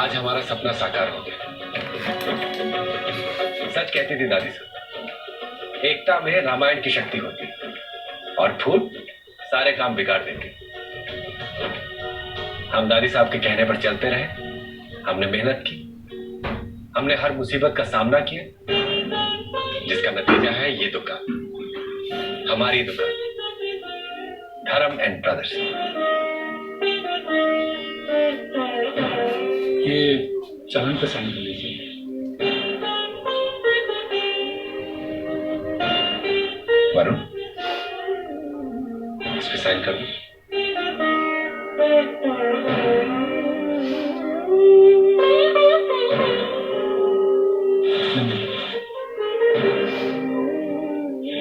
आज हमारा सपना साकार हो गया। सच कहती थी दादी सब, एकता में रामायण की शक्ति होती और फूट सारे काम बिगाड़ देती। हम दादी साहब के कहने पर चलते रहे, हमने मेहनत की, हमने हर मुसीबत का सामना किया, जिसका नतीजा है ये दुकान, हमारी दुकान, धर्म एंड ब्रदर्स। ये चालान पे साइन कर लीजिए। वरुण, इस पे साइन कर दो।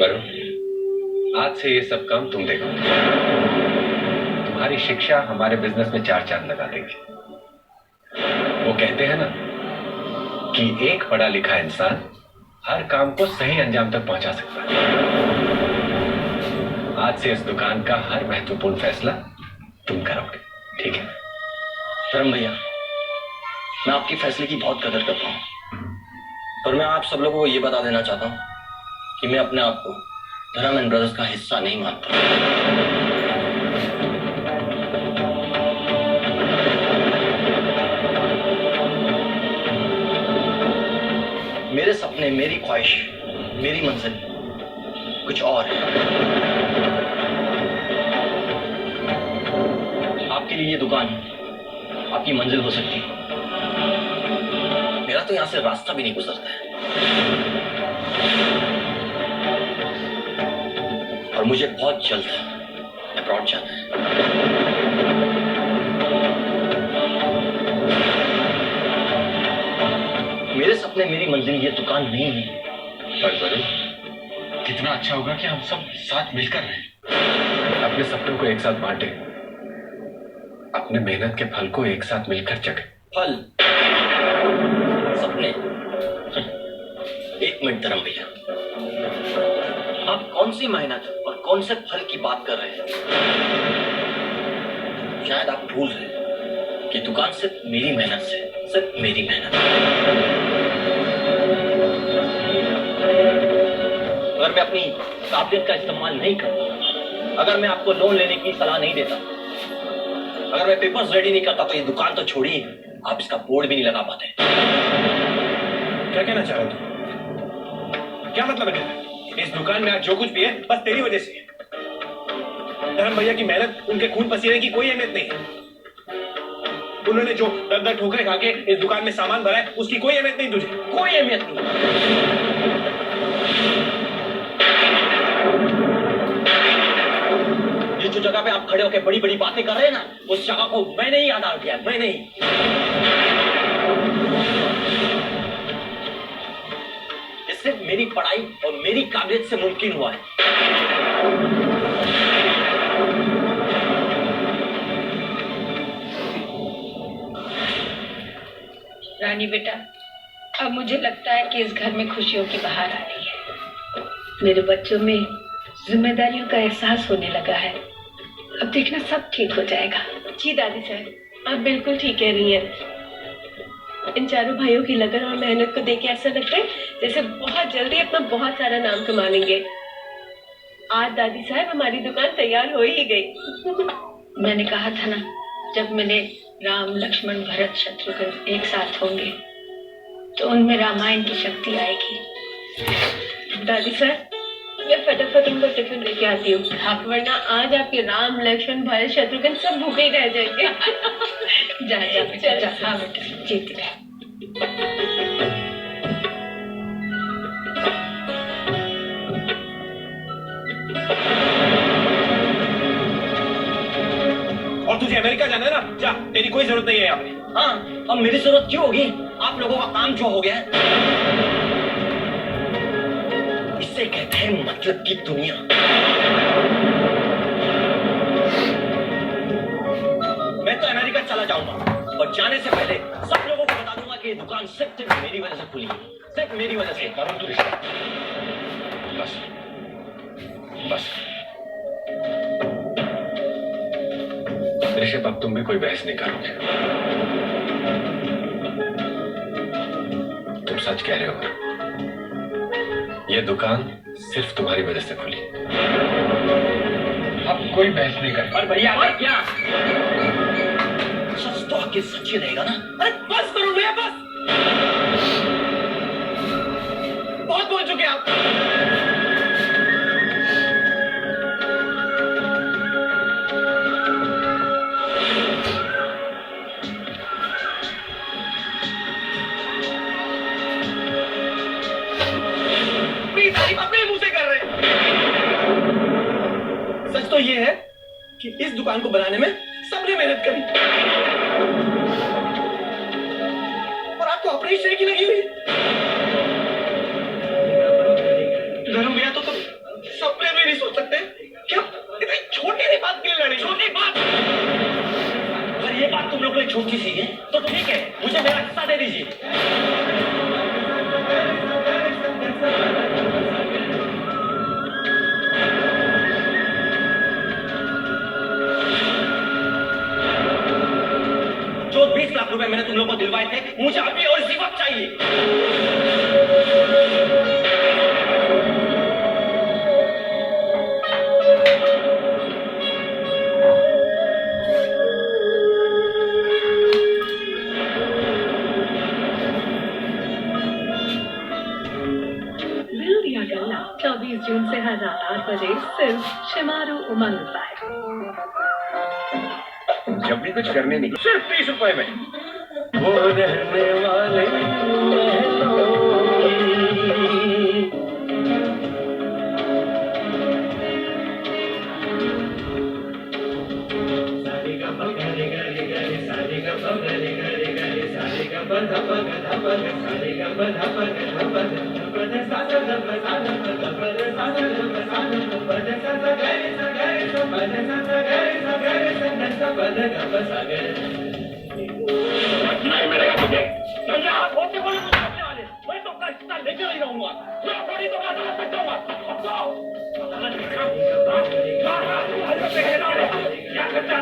वरुण, आज से ये सब काम तुम देखो। तुम्हारी शिक्षा हमारे बिजनेस में चार चांद लगा देगी। वो कहते हैं ना कि एक पढ़ा लिखा इंसान हर काम को सही अंजाम तक पहुंचा सकता है। आज से इस दुकान का हर महत्वपूर्ण फैसला तुम करोगे, ठीक है? धर्म भैया, मैं आपके फैसले की बहुत कदर करता हूँ, पर मैं आप सब लोगों को ये बता देना चाहता हूँ कि मैं अपने आप को धर्म एंड ब्रदर्स का हिस्सा नहीं मानता। मेरे सपने, मेरी ख्वाहिश, मेरी मंजिल कुछ और है। आपके लिए ये दुकान आपकी मंजिल हो सकती है, मेरा तो यहां से रास्ता भी नहीं गुजरता है। और मुझे बहुत जल्द अब्रॉड जाना है। मेरे सपने, मेरी मंजिल ये दुकान नहीं है। पर कितना अच्छा होगा कि हम सब साथ मिलकर रहें, अपने सपनों को एक साथ बांटे, अपने मेहनत के फल को एक साथ मिलकर चखें। फल, सपने, एक मिनट धर्म भैया, आप कौन सी मेहनत और कौन से फल की बात कर रहे हैं? शायद आप भूल रहे हैं कि दुकान सिर्फ मेरी मेहनत से, सिर्फ मेरी मेहनत। अगर मैं अपनी काबिलियत का इस्तेमाल नहीं करता, अगर मैं आपको लोन लेने की सलाह नहीं देता, अगर मैं पेपर्स रेडी नहीं करता, तो ये दुकान तो छोड़िए, आप इसका बोर्ड भी नहीं लगा पाते। क्या कहना चाह रहे हो? क्या मतलब है? इस दुकान में आज जो कुछ भी है बस तेरी वजह से है। धर्म भैया की मेहनत, उनके खून पसीने की कोई अहमियत नहीं है। उन्होंने जो दर ठोकरें खा के इस दुकान में सामान भरा है, उसकी कोई अहमियत नहीं तुझे। कोई अहमियत नहीं। ये जो जगह पे आप खड़े होकर बड़ी बड़ी बातें कर रहे हैं ना, उस जगह को मैंने ही आधार दिया, मैंने ही। ये सिर्फ मेरी पढ़ाई और मेरी काबिलियत से मुमकिन हुआ है। रानी बेटा, अब मुझे लगता है कि इस घर में खुशियों की बहार आ रही है। मेरे बच्चों में जिम्मेदारियों का एहसास होने लगा है। अब देखना सब ठीक हो जाएगा। जी दादी साहब, आप बिल्कुल ठीक कह रही हैं। इन चारों भाइयों की लगन और मेहनत को देख के ऐसा लगता है जैसे बहुत जल्दी अपना बहुत सारा नाम कमा लेंगे। आज दादी साहब हमारी दुकान तैयार हो ही गई। मैंने कहा था ना, जब मैंने राम लक्ष्मण भरत शत्रुघ्न एक साथ होंगे तो उनमें रामायण की शक्ति आएगी। दादी साहब, मैं फटाफट उनको टिफिन लेके आती हूँ, वरना आज आपके राम लक्ष्मण भरत शत्रुघ्न सब भूखे ही रह जाएंगे। जा जा बेटा, जा। हाँ बेटा, जीती रहे। और तुझे अमेरिका जाना है ना, जा, तेरी कोई जरूरत नहीं है यहाँ पे। हाँ, अब मेरी जरूरत क्यों होगी? आप लोगों का काम जो हो गया है। इसे कहते हैं मतलब की दुनिया। मैं तो अमेरिका चला जाऊंगा और जाने से पहले सब लोगों को बता दूंगा कि ये दुकान सिर्फ मेरी वजह से खुली है, सिर्फ मेरी वजह से। बस बस ऋषभ, अब तुम भी कोई बहस नहीं करोगे। सच कह रहे हो। यह दुकान सिर्फ तुम्हारी वजह से खुली। अब कोई बहस नहीं कर। और भैया क्या सच तो आखिर सच ही रहेगा ना। अरे बस करो भैया, बस। बहुत बोल चुके आप। अपने मुंह से कर रहे हैं। सच तो ये है कि इस दुकान को बनाने में सबने मेहनत करी और आपको अपने ही श्रेय की लगी हुई। धर्म भैया तो सपने में नहीं सोच सकते क्या इतनी छोटी सी बात के लिए लड़े। छोटी बात, अगर ये बात तुम लोग को एक छोटी सी है तो ठीक है, मुझे मेरा हिस्सा दे दीजिए। जो 20 लाख रुपए मैंने तुम लोग को दिलवाए थे, मुझे अभी और इसी वक्त चाहिए। दिल दिया गल्ला 24 जून से हर रात 8 बजे सिर्फ शिमारू उमंग पर। जब भी कुछ करने निकले सिर्फ 30 रुपए में। वो रहने वाले नहीं मिलेगा तुझे। यहाँ होते बोले मुझे अपने वाले, मैं तो अपना हिस्सा लेकर ही रहूंगा। मैं थोड़ी तो बात कर सकता हूँ। क्या करता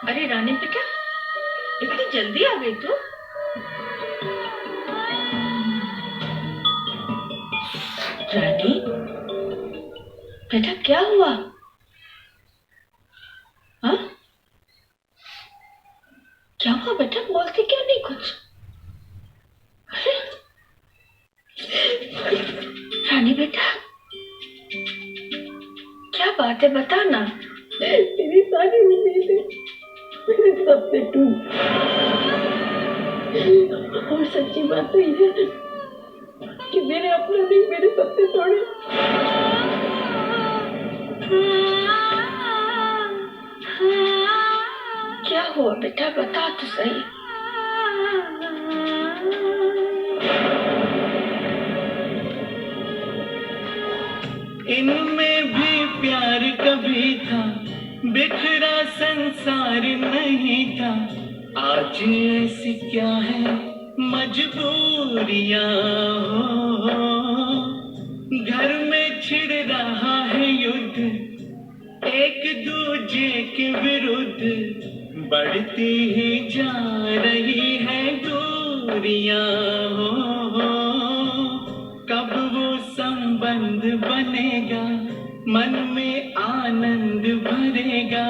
अरे रानी बेटा, इतनी जल्दी आ गई तू? रानी बेटा, क्या हुआ? हाँ? क्या हुआ बेटा, बोलती क्यों नहीं कुछ? अरे रानी बेटा, क्या बात है, बता ना। मेरी सारी उम्मीदें मेरे सपने टूट, और सच्ची बात तो ये है कि मेरे अपनों ने मेरे सपने तोड़े। क्या हुआ बेटा, बता तो सही। इनमें भी प्यार कभी था, बिखरा संसार नहीं था। आज ऐसी क्या है मजबूरियां हो, घर में छिड़ रहा है युद्ध एक दूजे के विरुद्ध, बढ़ती ही जा रही है दूरियां हो। कब वो संबंध बनेगा, मन में आनंद भरेगा,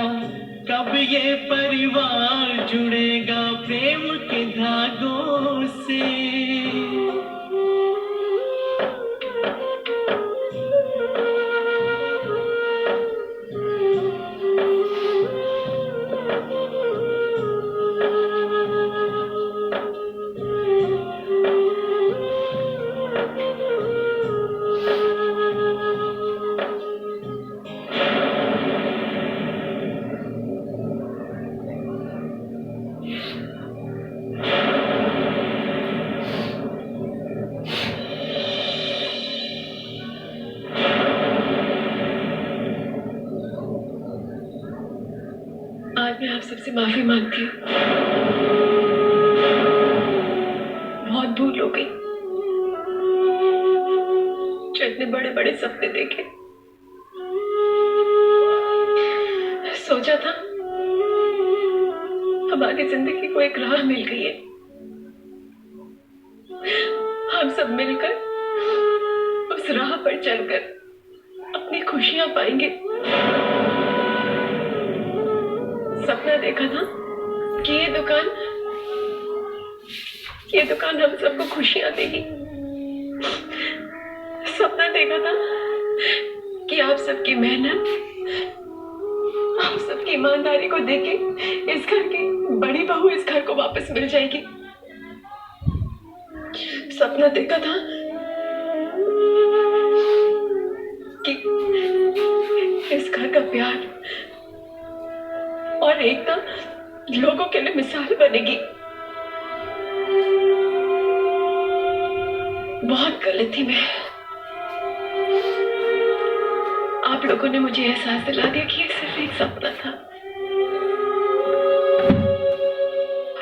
कब ये परिवार जुड़ेगा प्रेम के धागों से। आज मैं आप सबसे माफी मांगती हूँ। बहुत भूल हो गई जो इतने बड़े बड़े सपने देखे। सोचा था हमारी जिंदगी को एक राह मिल गई है, हम सब मिलकर उस राह पर चलकर अपनी खुशियां पाएंगे। सपना देखा था कि ये दुकान हम सबको खुशियां देगी। सपना देखा था कि आप सबकी मेहनत, आप सबकी ईमानदारी को देख के इस घर की बड़ी बहू इस घर को वापस मिल जाएगी। सपना देखा था कि इस घर का प्यार और एकता लोगों के लिए मिसाल बनेगी। बहुत गलत थी मैं। आप लोगों ने मुझे एहसास दिला दिया कि ये सिर्फ एक सपना था,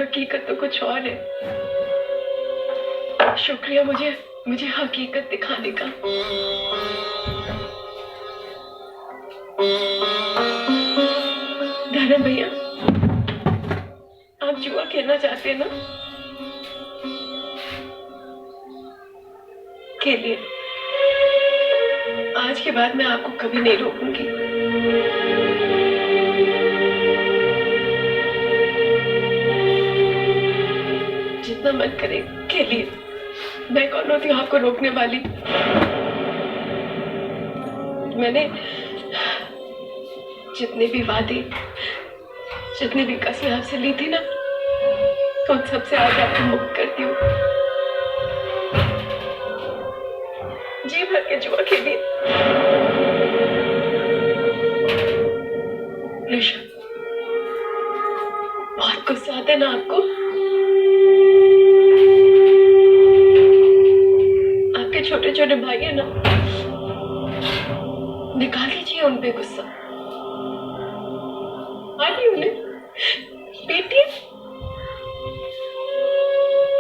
हकीकत तो कुछ और है। शुक्रिया मुझे हकीकत दिखाने का। धर्म भैया, आप जुआ खेलना चाहते हैं ना? खेलिए। आज के बाद मैं आपको कभी नहीं रोकूंगी। जितना मन करे खेलिए। मैं कौन होती हूँ आपको रोकने वाली? मैंने जितने भी वादे, जितनी भी कसमें आपसे ली थी ना, उन सबसे आज आपको मुक्त करती हूँ। जी भर के जुआ खेलिए। ऋषभ, बहुत गुस्सा आता है ना आपको? आपके छोटे छोटे भाई है ना, निकाल दीजिए उन पे गुस्सा। आइए उन्हें पीटिए।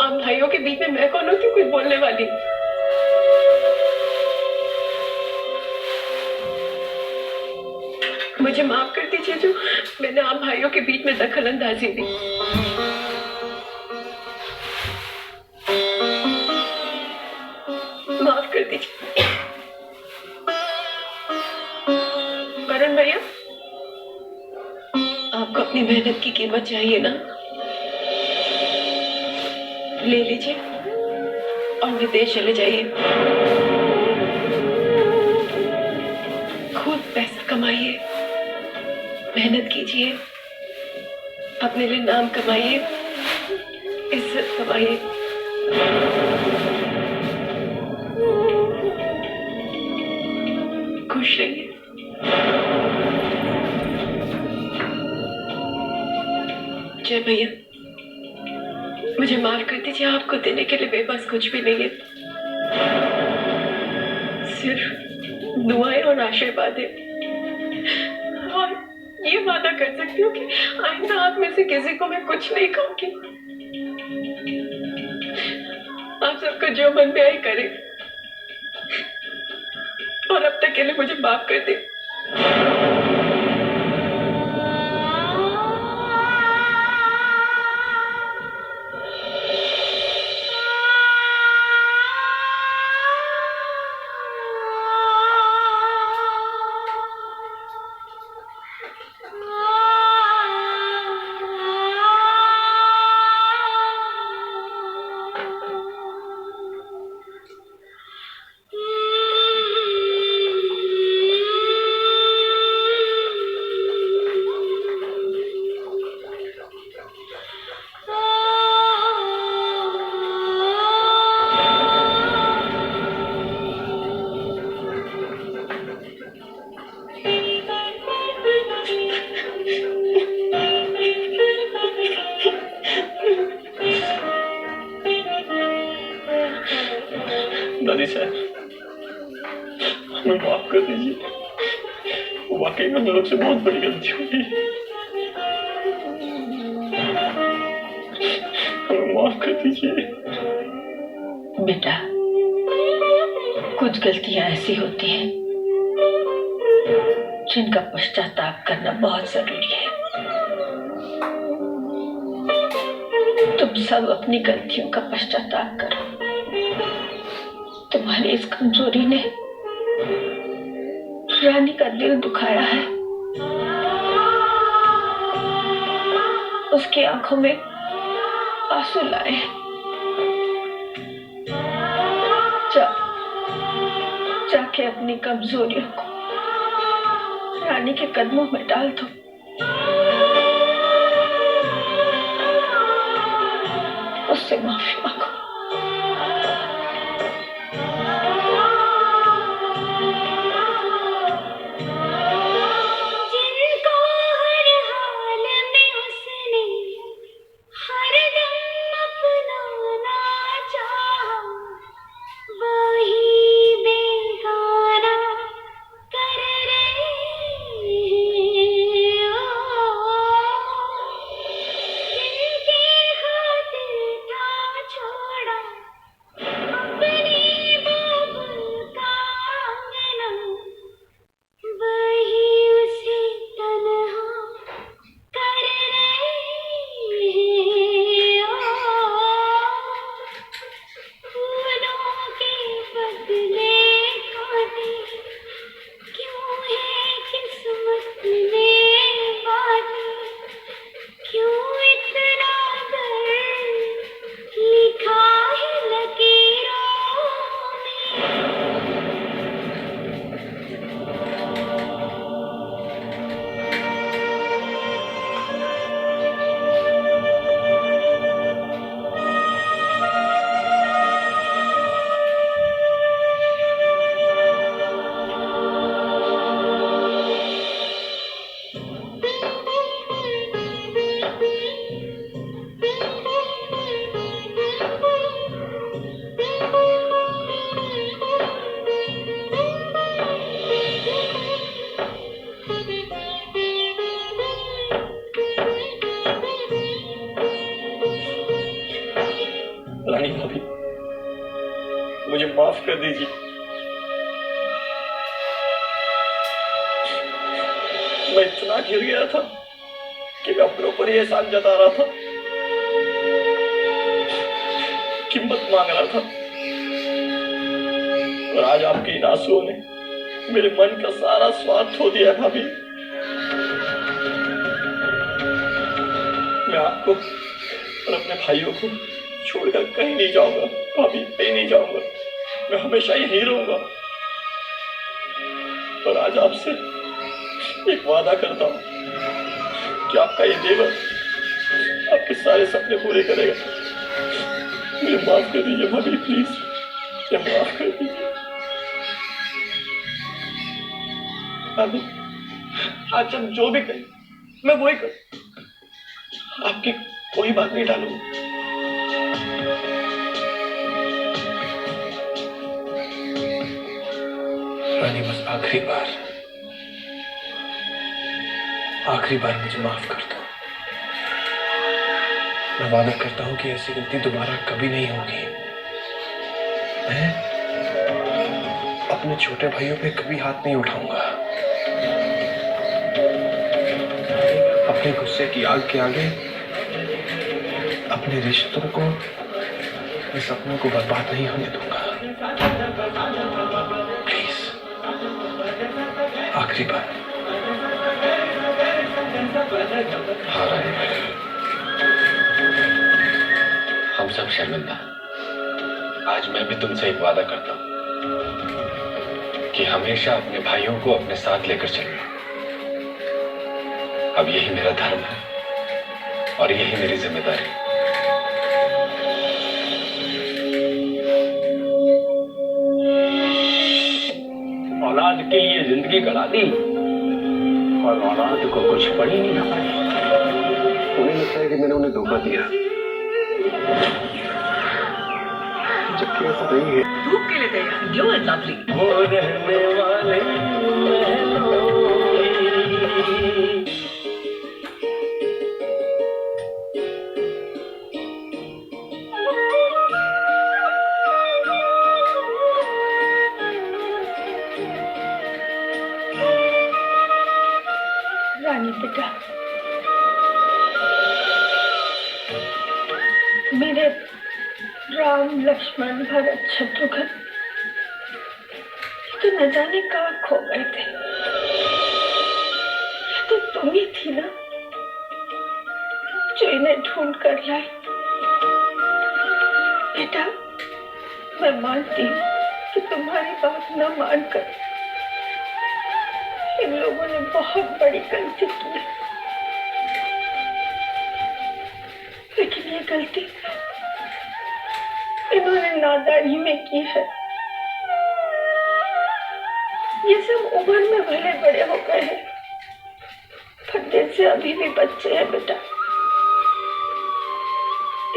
आप भाइयों के बीच में मैं कौन होती हूँ कुछ बोलने वाली? मुझे माफ कर दीजिए जो मैंने आप भाइयों के बीच में दखल अंदाजी दी। माफ कर दीजिए। वरुण भैया, आपको अपनी मेहनत की कीमत चाहिए ना, ले लीजिए और विदेश चले जाइए। खूब पैसा कमाइए, मेहनत कीजिए, अपने लिए नाम कमाइए, इज्जत कमाइए। खुश रहिए। जय भैया, मुझे माफ कर दीजिए, आपको देने के लिए मेरे पास कुछ भी नहीं है, सिर्फ दुआएं और आशीर्वाद है। और ये वादा कर सकती हूँ कि आइंदा आप में से किसी को मैं कुछ नहीं कहूंगी। आप सबको जो मन में आई करें और अब तक के लिए मुझे माफ कर दे। दादी साहब, हमें माफ कर दीजिए। वाकई में हम लोग से बहुत बड़ी गलती हो गई। हमें माफ कर दीजिए। बेटा, कुछ गलतियां ऐसी होती हैं जिनका पश्चाताप करना बहुत जरूरी है। तुम सब अपनी गलतियों का पश्चाताप करो। तुम्हारी इस कमजोरी ने रानी का दिल दुखाया है। उसकी आंखों में आंसू लाए। जाके अपनी कमजोरियों को रानी के कदमों में डाल दो। उससे माफी मांगो। रानी भाभी, मुझे माफ कर दीजिए। मैं इतना गिर गया था कि मैं अपने ऊपर ही एहसान जता रहा था, कीमत मांग रहा था, और आज आपके इन आंसुओं ने मेरे मन का सारा स्वाद खो दिया भाभी। आपको और अपने भाइयों को छोड़कर कहीं नहीं जाऊंगा भाभी, कहीं नहीं जाऊंगा। मैं हमेशा यहीं रहूंगा। और आज आपसे एक वादा करता हूं कि आपका ये देवर आपके सारे सपने पूरे करेगा। मुझे माफ कर दीजिए भाभी, प्लीज मुझे माफ कर दीजिए भाभी। आज हम जो भी करें मैं वही करूं, आपकी कोई बात नहीं डालूंगा। रानी, बस आखिरी बार मुझे माफ कर दो। मैं वादा करता हूं कि ऐसी गलती दोबारा कभी नहीं होगी। मैं अपने छोटे भाइयों पे कभी हाथ नहीं उठाऊंगा। अपने गुस्से की आग के आगे अपने रिश्तों को, अपने सपनों को बर्बाद नहीं होने दूंगा। प्लीज, आखिरी बार। हाँ रानी, हम सब शर्मिंदा। आज मैं भी तुमसे एक वादा करता हूं कि हमेशा अपने भाइयों को अपने साथ लेकर चलूंगा। अब यही मेरा धर्म है और यही मेरी जिम्मेदारी। औलाद के लिए जिंदगी गड़ा दी और औलाद को कुछ पड़ी नहीं ना पाई। उन्हें लगता है कि मैंने उन्हें धोखा दिया, जबकि ऐसा नहीं है। धूप के लिए तैयार, जो है लाभली। वो रहने वाले रानी बेटा, मेरे राम लक्ष्मण भरत शत्रुघ्न तो न जाने कहाँ खो गए थे। तो तुम ही थी ना जो इन्हें ढूंढ कर लाई। बेटा, मैं मानती हूँ कि तुम्हारी बात न मानकर इन लोगों ने बहुत बड़ी गलती की, लेकिन ये गलती इन्होंने नादानी में की है। ये सब उम्र में भले बड़े हो गए हैं, पर दिल से अभी भी बच्चे हैं बेटा।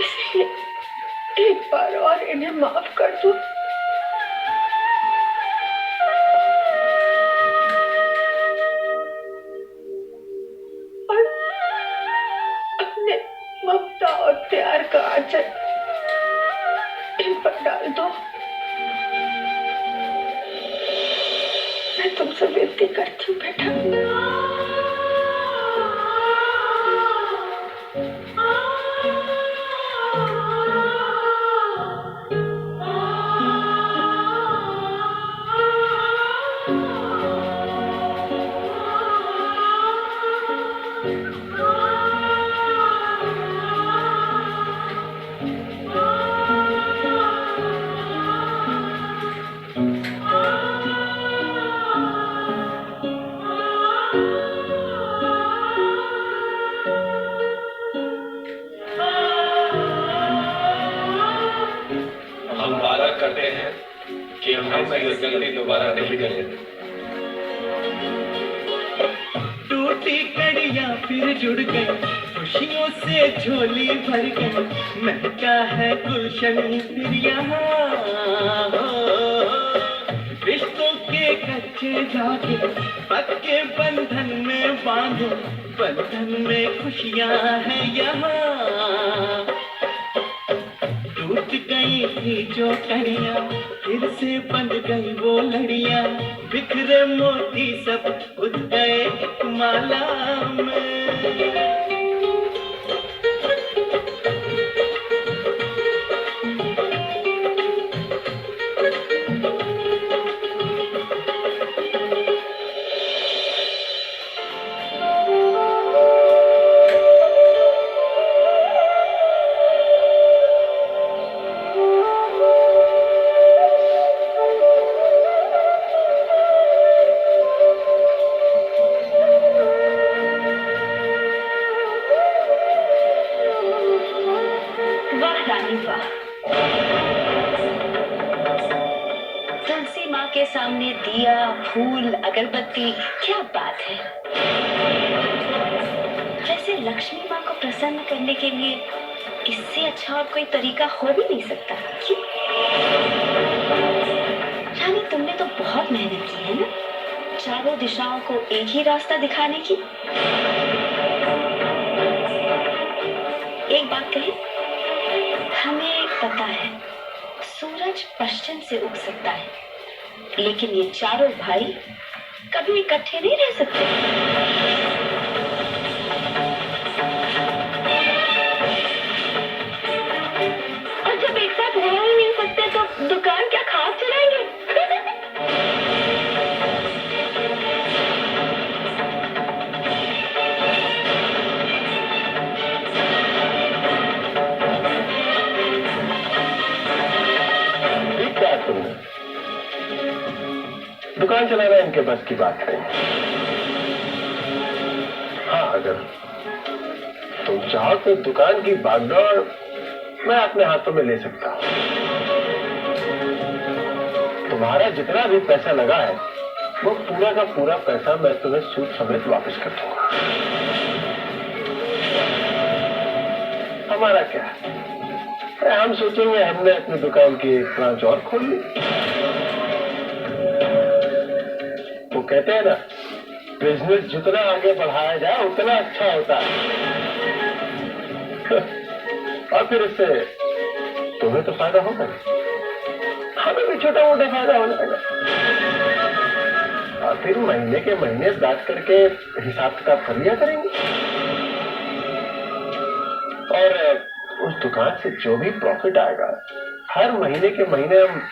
इसलिए एक बार और इन्हें माफ कर दो। और अपने ममता और प्यार का आंचल इन पर डाल दो। मैं तुमसे विनती करती हूँ बेटा। हम वादा करते हैं कि हम ऐसी गलती दोबारा नहीं करेंगे। टूटी कड़ियां फिर जुड़ गई, खुशियों से झोली भर गई। महका है गुलशन फिर यहाँ, रिश्तों के कच्चे धागे पक्के बंधन में बांधो। बंधन में खुशियां हैं यहाँ। टूट गई थी जो कड़ियां फिर से बंध गई वो लड़ियां। बिखरे मोती सब उठ गए एक माला में। दिया, फूल, अगरबत्ती, क्या बात है। वैसे लक्ष्मी माँ को प्रसन्न करने के लिए इससे अच्छा और कोई तरीका हो भी नहीं सकता, क्यों? रानी, तुमने तो बहुत मेहनत की है ना, चारों दिशाओं को एक ही रास्ता दिखाने की। एक बात कही, हमें पता है सूरज पश्चिम से उग सकता है, लेकिन ये चारों भाई कभी इकट्ठे नहीं रह सकते। और जब एक साथ रह ही नहीं सकते तो दुकान क्या खास चलाएंगे? दुकान चलाना इनके बस की बात है। हाँ, अगर तुम चाहो तो दुकान की भागदौड़ मैं अपने हाथों में ले सकता हूँ। तुम्हारा जितना भी पैसा लगा है वो पूरा का पूरा पैसा मैं तुम्हें सूद समेत वापस कर दूंगा। हमारा क्या, हम सोचेंगे हमने अपनी दुकान की एक ब्रांच और खोल ली। वो कहते हैं ना, बिजनेस जितना आगे बढ़ाया जाए उतना अच्छा होता है। और फिर इससे तुम्हें तो फायदा होगा, हमें भी छोटा मोटा फायदा हो जाएगा। और फिर महीने के महीने बात करके हिसाब किताब कर लिया करेंगे। और उस दुकान से जो भी प्रॉफिट आएगा हर महीने के महीने हम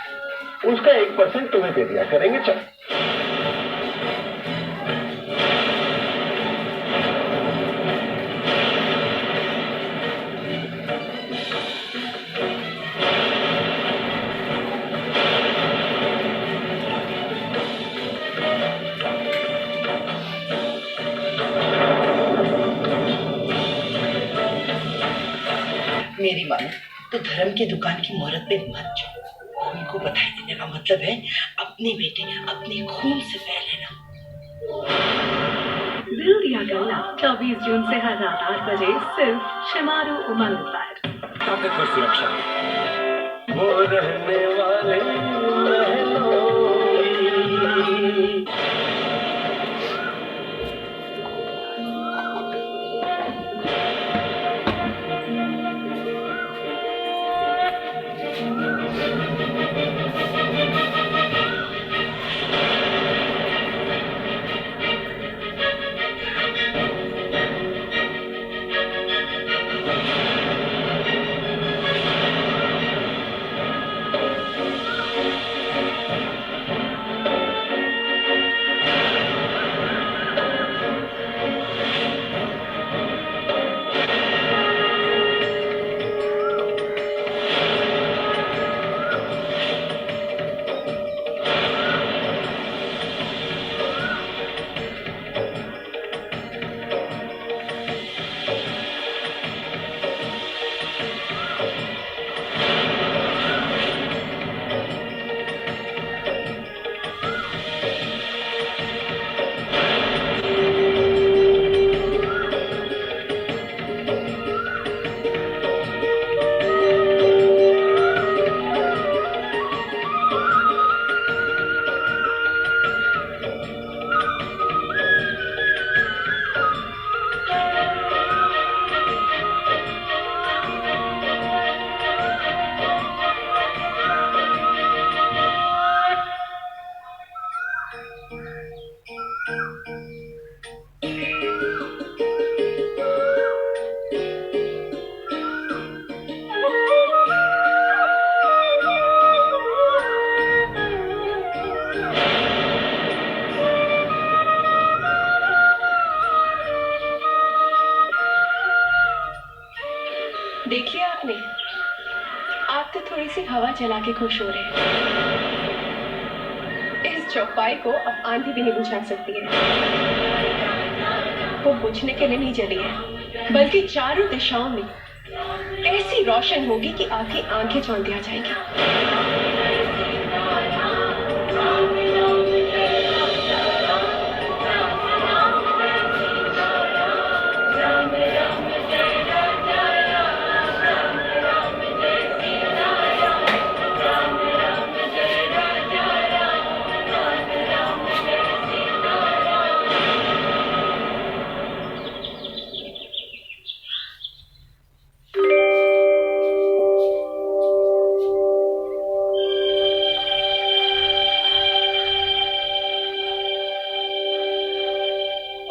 उसका 1% तुम्हें दे दिया करेंगे। चल, मेरी मानो तो धर्म की दुकान की मुहूर्त पे मत जाओ। उनको बधाई देने का मतलब है अपने बेटे अपने खून से पैर लेना। दिल दिया गला 24 जून से हर रात 8 बजे सिर्फ शिमारू उमंग पर। ताकतवर सुरक्षा, वो रहने वाले देखिए आपने, आप तो थोड़ी सी हवा चला के खुश हो रहे हैं। इस चौपाई को अब आंधी भी नहीं बुझा सकती है। वो बुझने के लिए नहीं जली है, बल्कि चारों दिशाओं में ऐसी रोशन होगी कि आपकी आंखें चौंधिया जाएंगी।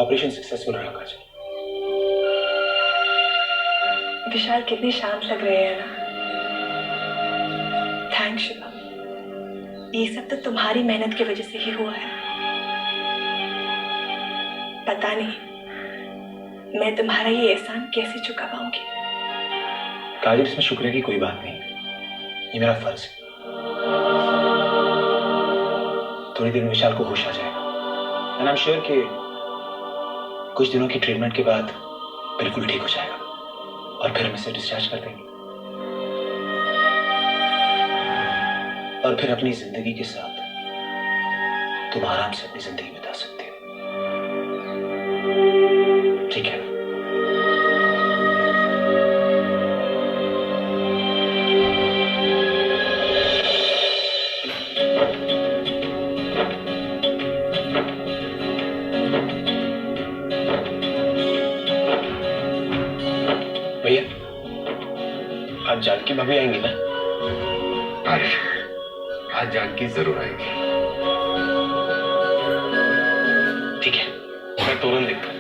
ऑपरेशन सक्सेसफुल रहा काजल। विशाल कितने शांत लग रहे हैं ना। थैंक्स शिवा, ये सब तो तुम्हारी मेहनत की वजह से ही हुआ है। पता नहीं मैं तुम्हारा ये एहसान कैसे चुका पाऊंगी। काजल, इसमें शुक्रिया की कोई बात नहीं, ये मेरा फर्ज है। थोड़ी देर में विशाल को होश आ जाएगा एंड आई एम श्योर कि कुछ दिनों की ट्रीटमेंट के बाद बिल्कुल ठीक हो जाएगा और फिर हम इसे डिस्चार्ज कर देंगे और फिर अपनी जिंदगी के साथ तुम आराम से अपनी जिंदगी बिता सकते हो। ठीक है? भैया, आज जानकी भाभी आएंगी ना? आज जानकी जरूर आएगी। ठीक है, मैं तुरंत देखता हूं।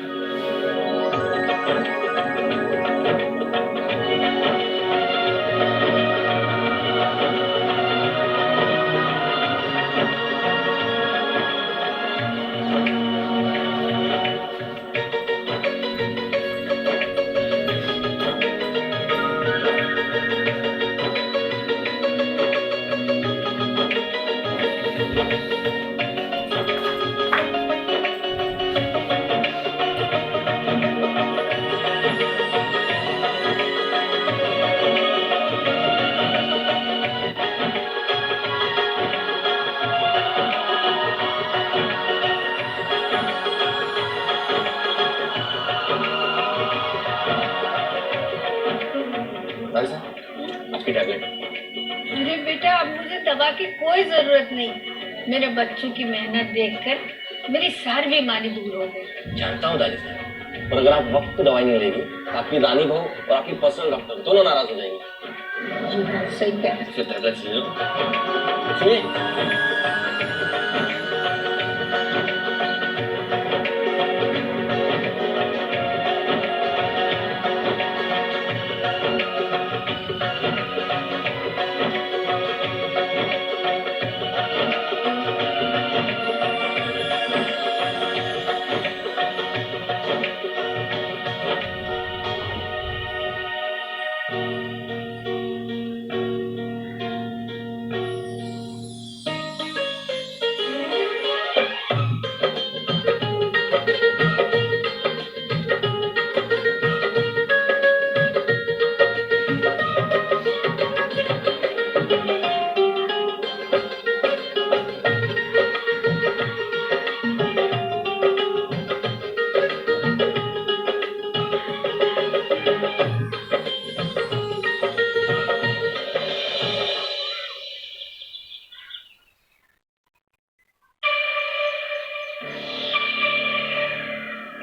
आपकी टैबलेट। अरे बेटा, अब मुझे दवा की कोई जरूरत नहीं। मेरे बच्चों की मेहनत देखकर मेरी सारी बीमारी दूर हो गई। जानता हूँ दादी साहब, और अगर आप वक्त पे दवाई नहीं लेगी तो आपकी रानी बहू और आपकी पर्सनल डॉक्टर दोनों नाराज हो जाएंगे। सही कह। फिर टैबलेट ले लो। सुनिए,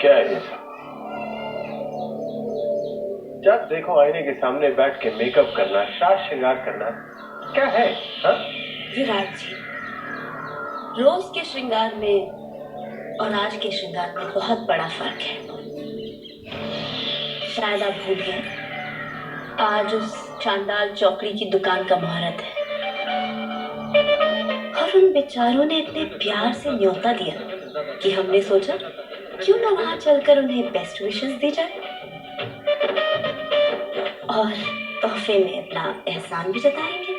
क्या है ये सब? जब देखो आईने के सामने बैठ के मेकअप करना, साज श्रृंगार करना, क्या है? हाँ? विराट जी, रोज के श्रृंगार में और आज के श्रृंगार में बहुत बड़ा फर्क है। शायद आप भूल गए, आज उस चांदाल चौकड़ी की दुकान का मुहूर्त है और उन बेचारों ने इतने प्यार से न्योता दिया कि हमने सोचा क्यों ना वहां चलकर उन्हें बेस्ट विशेस दी जाए और तोहफे में अपना एहसान भी जताएंगे।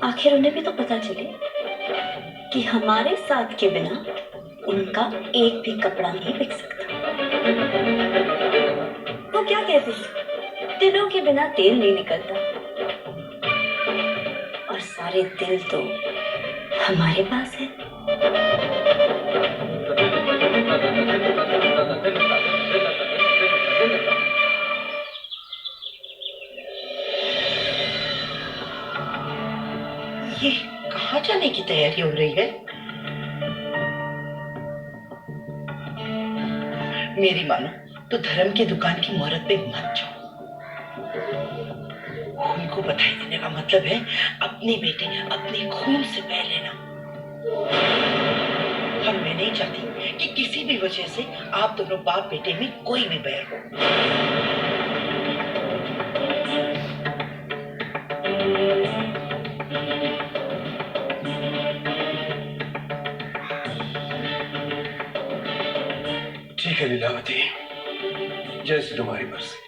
आखिर उन्हें भी तो पता चले कि हमारे साथ के बिना उनका एक भी कपड़ा नहीं बिक सकता। वो क्या कहते हैं, दिलों के बिना तेल नहीं निकलता, और सारे दिल तो हमारे पास है। ये कहाँ जाने की तैयारी हो रही है? मेरी मानो तो धर्म की दुकान की मुहूर्त पे मत जाओ। उनको बधाई देने का मतलब है अपने बेटे अपने खून से पह लेना। और मैं नहीं चाहती कि किसी भी वजह से आप दोनों बाप बेटे में कोई भी बैर हो। ठीक है लीलावती, जैसे तुम्हारी मर्जी।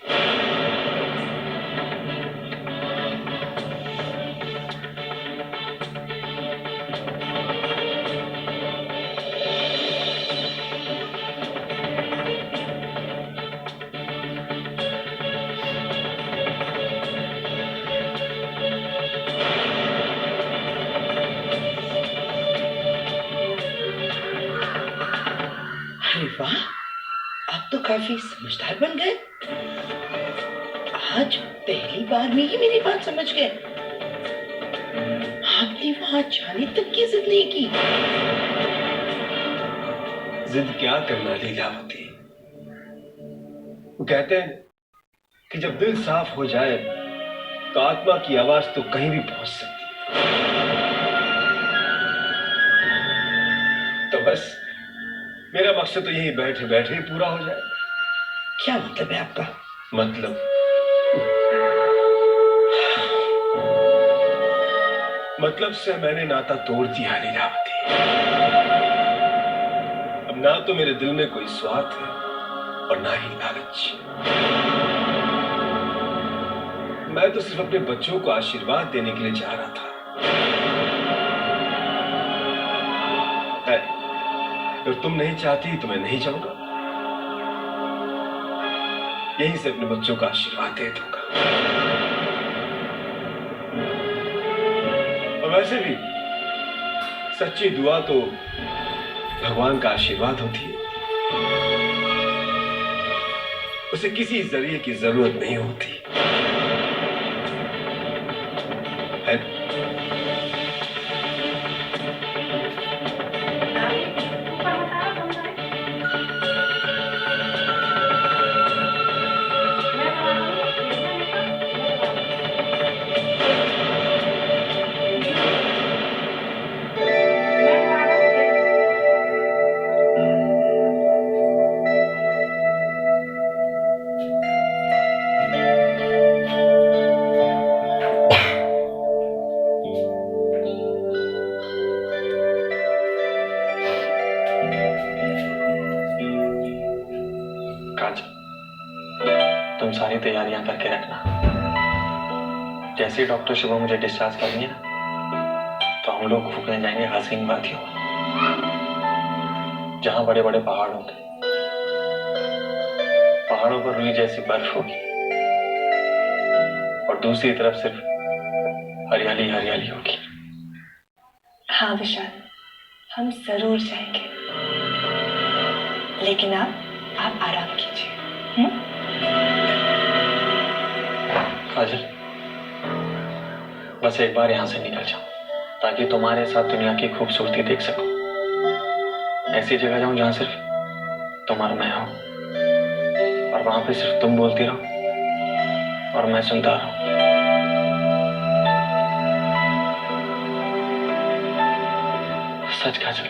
अरे वाह, आप तो काफी समझदार बन गए। आज पहली बार में ही मेरी बात समझ गए। आपने वहां जाने तक की जिद नहीं की। जिद क्या करना लीलावती, वो कहते हैं कि जब दिल साफ हो जाए तो आत्मा की आवाज तो कहीं भी पहुंच सकती है। तो बस मेरा मकसद तो यही बैठे बैठे ही पूरा हो जाए। क्या मतलब है आपका? मतलब से मैंने नाता तोड़ दिया लीलावती। अब ना तो मेरे दिल में कोई स्वार्थ है और ना ही लालच। मैं तो सिर्फ अपने बच्चों को आशीर्वाद देने के लिए जा रहा था। अगर तुम नहीं चाहती तो मैं नहीं जाऊंगा, यहीं से अपने बच्चों का आशीर्वाद दे दूंगा। और वैसे भी सच्ची दुआ तो भगवान का आशीर्वाद होती है, उसे किसी जरिए की जरूरत नहीं होती है। तुम सारी तैयारियां करके रखना। जैसे ही डॉक्टर सुबह मुझे डिस्चार्ज करेंगे ना, तो हम लोग घूमने जाएंगे हसीन वादियों में, जहां बड़े बड़े पहाड़ होंगे। पहाड़ों पर रुई जैसी बर्फ होगी और दूसरी तरफ सिर्फ हरियाली हरियाली होगी। हाँ विशाल, हम जरूर जाएंगे, लेकिन आप आराम कीजिए। काजल, बस एक बार यहाँ से निकल जाओ, ताकि तुम्हारे साथ दुनिया की खूबसूरती देख सकूं। ऐसी जगह जाऊं जहां सिर्फ तुम और मैं हो, और वहां पे सिर्फ तुम बोलती रहो और मैं सुनता रहूं। सच काजल,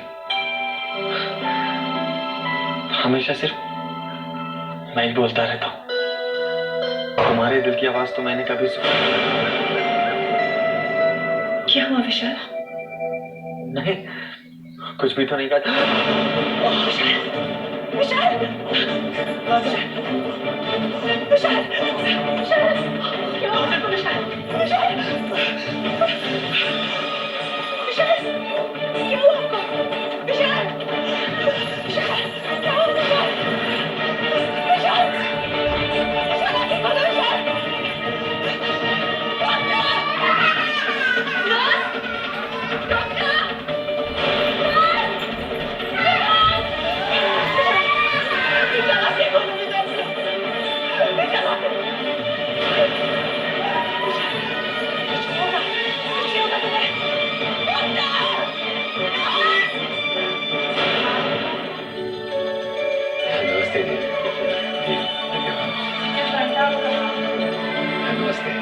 हमेशा सिर्फ मैं ही बोलता रहता हूं। तुम्हारे दिल की आवाज तो मैंने कभी सुनी। क्या हुआ विशाल? नहीं, कुछ भी तो नहीं कहा। विशाल, विशाल, विशाल, क्या हुआ तेरे को विशाल? विशाल, विशाल, क्या हुआ आपको? विशाल, विशाल, क्या हुआ विशाल? विशाल, विशाल आगे बढ़ो विशाल। नमस्ते जी। नमस्ते।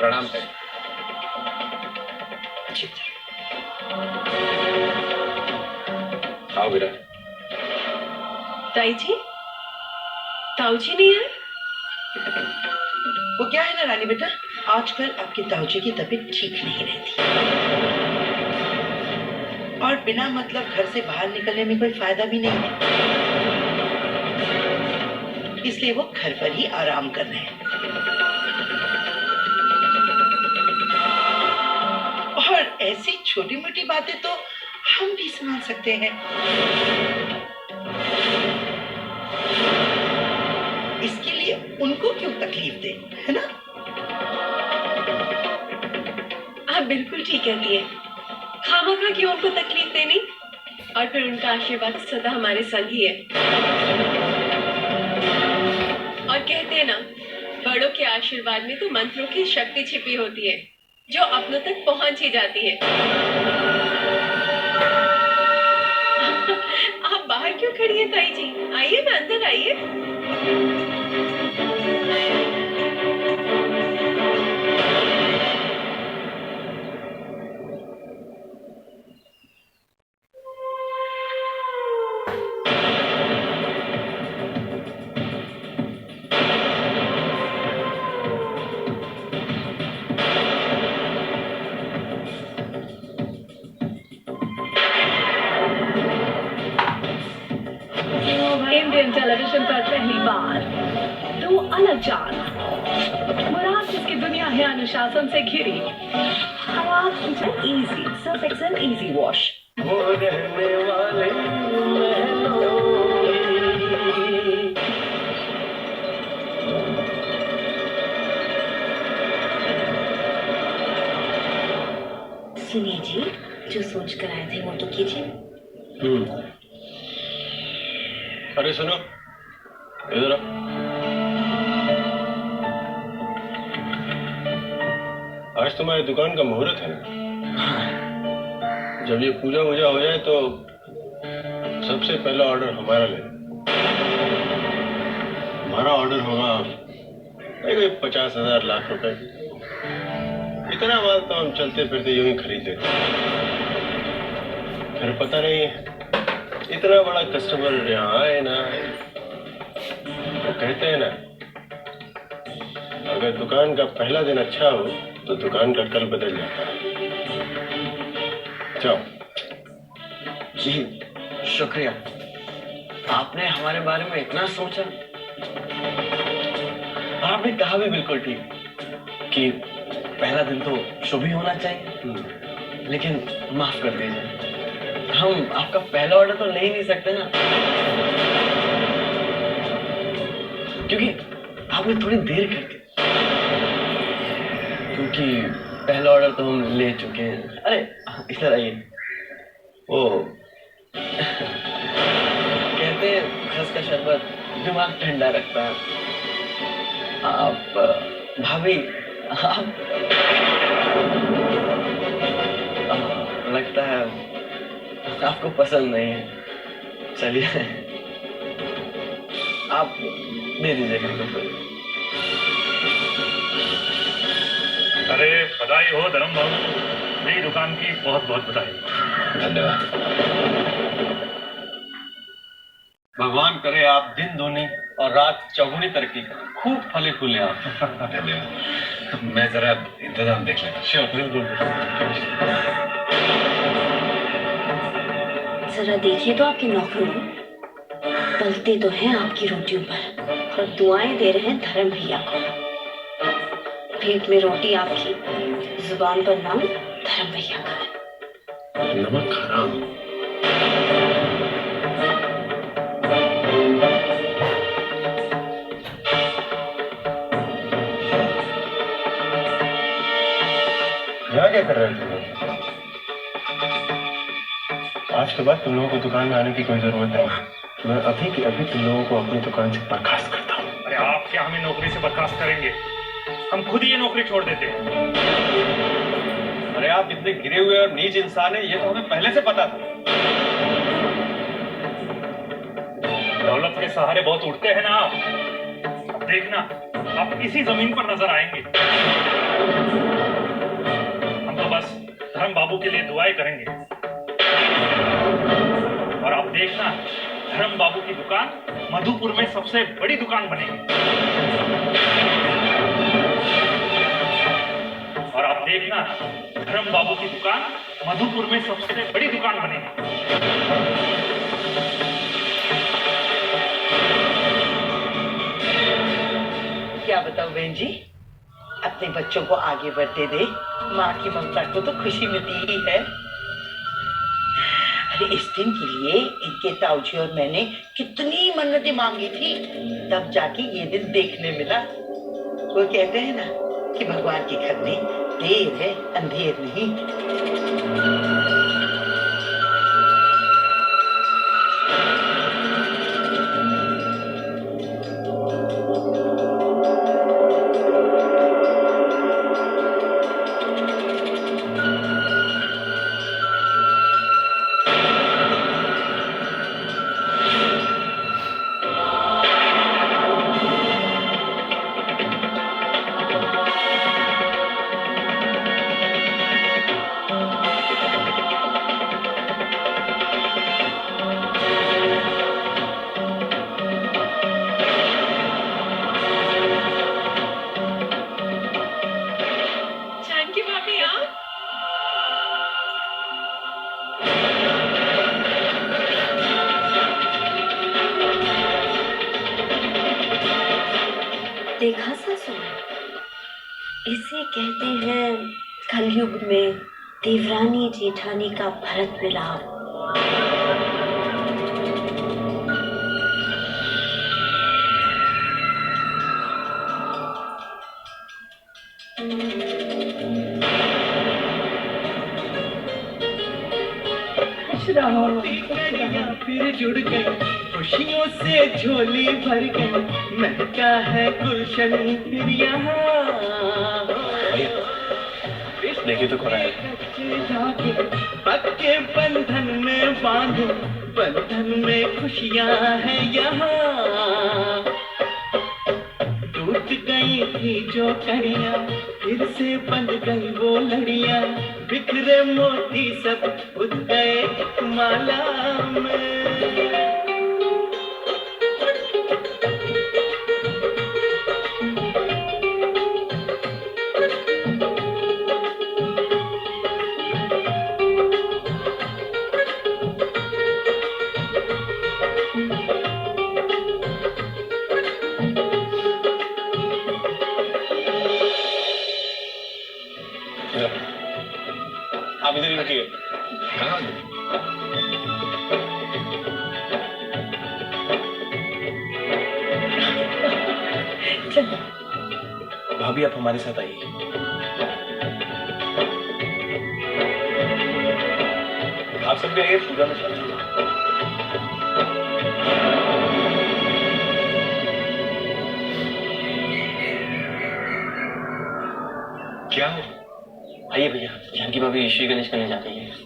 प्रणाम करें। आओ बेटा। ताई जी, ताऊ जी नहीं आए? वो क्या है ना रानी बेटा, आजकल आपकी ताऊ जी की तबीयत ठीक नहीं रहती और बिना मतलब घर से बाहर निकलने में कोई फायदा भी नहीं है, इसलिए वो घर पर ही आराम कर रहे हैं। और ऐसी छोटी मोटी बातें तो हम भी संभाल सकते हैं, इसके लिए उनको क्यों तकलीफ दे, है ना? आप बिल्कुल ठीक कहती है। खामखा क्यों उनको तकलीफ देनी, और फिर उनका आशीर्वाद सदा हमारे संग ही है। और कहते हैं ना, बड़ों के आशीर्वाद में तो मंत्रों की शक्ति छिपी होती है जो अपनों तक पहुंच ही जाती है। आप बाहर क्यों खड़ी हैं ताई जी? आइए ना, अंदर आइए। इंडियन टेलीविजन पर पहली बार दो अलग जान, मुराद जिसकी दुनिया है अनुशासन से घिरी, easy Surf Excel easy wash. वो रहने वाले सुनिए जी, जो सोच कर आए थे वो तो कीजिए। अरे सुनो, इधर आओ। आज तुम्हारी दुकान का मुहूर्त है ना? जब ये पूजा वूजा हो जाए तो सबसे पहला ऑर्डर हमारा ले। हमारा ऑर्डर होगा कोई 50,000 लाख रुपए। इतना माल तो हम चलते फिरते यूं ही खरीद लेते। फिर पता नहीं इतना बड़ा कस्टमर यहाँ आए ना आए। वो कहते हैं ना, अगर दुकान का पहला दिन अच्छा हो तो दुकान का कल बदल जाता है। जाओ। जी शुक्रिया, आपने हमारे बारे में इतना सोचा। और आपने कहा भी बिल्कुल ठीक कि पहला दिन तो शुभ ही होना चाहिए। लेकिन माफ कर दीजिए, हम आपका पहला ऑर्डर तो ले ही नहीं सकते ना, क्योंकि आपने थोड़ी देर कर दी। क्योंकि पहला ऑर्डर तो हम ले चुके हैं। अरे इधर आइए। ओ कहते हैं खस का शरबत दिमाग ठंडा रखता है। आप भाभी, आप लगता है आपको पसंद नहीं है। चलिए आप दे दीजिएगा। अरे बधाई हो धर्म बाबू, नई दुकान की बहुत बहुत बधाई। धन्यवाद। भगवान करे आप दिन दूनी और रात चौगुनी तरक्की करें, खूब फले फूले आप। धन्यवाद। मैं जरा इंतजाम देख लेता। श्योर, बिल्कुल। जरा देखिए तो आपके नौकरों को, पलते तो हैं आपकी रोटियों पर और दुआएं दे रहे हैं धर्म भैया को। पेट में रोटी आपकी, जुबान पर नाम धर्म भैया का। नमक हराम। यहाँ क्या कर रहे थे? आज के बाद तुम लोगों को दुकान में आने की कोई जरूरत नहीं। मैं अभी के अभी तुम लोगों को अपनी दुकान से बर्खास्त करता हूँ। अरे आप क्या हमें नौकरी से बर्खास्त करेंगे? हम खुद ही ये नौकरी छोड़ देते हैं। अरे आप इतने गिरे हुए और नीच इंसान है, ये तो हमें पहले से पता था। दौलत के सहारे बहुत उठते हैं ना आप। अब देखना आप इसी जमीन पर नजर आएंगे। हम तो बस धर्म बाबू के लिए दुआएं करेंगे और आप देखना धर्म बाबू की दुकान मधुपुर में सबसे बड़ी दुकान बनेगी। और आप देखना धर्म बाबू की दुकान मधुपुर में सबसे बड़ी दुकान बनेगी। क्या बताऊं बहन जी, अपने बच्चों को आगे बढ़ते दे, माँ की ममता को तो खुशी मिलती ही है। अरे इस दिन के लिए इनके ताऊजी और मैंने कितनी मन्नतें मांगी थी, तब जाके ये दिन देखने मिला। वो कहते हैं ना कि भगवान के घर में देर है अंधेर नहीं। देखा सासू, इसे कहते हैं कलयुग में देवरानी जेठानी का भरत मिलाप। फिर जुड़ गई खुशियों से झोली भर गई, महका है गुलशन फिर यहाँ। देखिए तो कौन है। पक्के बंधन में बांधो, बंधन में खुशियाँ हैं यहाँ। टूट गई थी जो कड़ियाँ, फिर से बंध गई वो लड़ियाँ, बिखरे मोती सब उठ गए माला में। आप इधर ही रुकिए। कहाँ? भाभी आप हमारे साथ आइए। आप सब भी आइए, पूजा में शामिल होइए। क्या हो? आइए भैया, जानकी भाभी श्री गणेश करने जा रही है।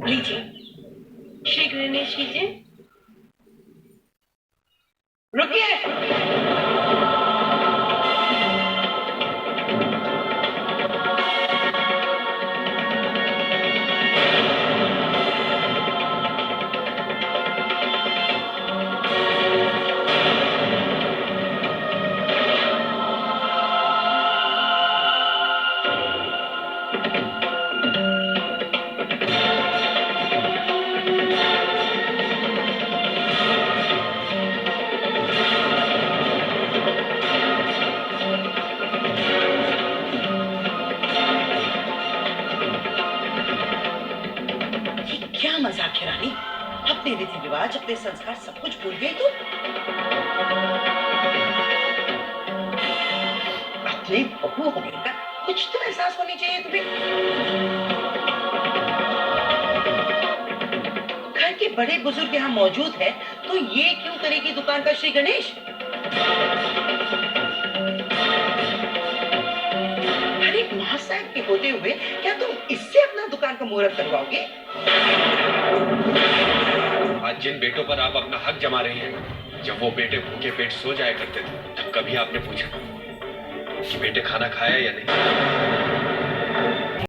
लीजिए श्री गणेश लीजिए। रुकिए। क्या मजाक है रानी, अपने रीति रिवाज अपने संस्कार सब कुछ भूल गई तू। अपनी बहू होने का कुछ तो एहसास होनी चाहिए तुम्हें। घर के बड़े बुजुर्ग यहाँ मौजूद है तो ये क्यों करेगी दुकान का श्री गणेश। अरे माँ साहब के होते हुए क्या तुम इससे अपना दुकान का मुहूर्त करवाओगे? आज जिन बेटों पर आप अपना हक जमा रहे हैं, जब वो बेटे भूखे पेट सो जाया करते थे, तब कभी आपने पूछा कि बेटे खाना खाया या नहीं?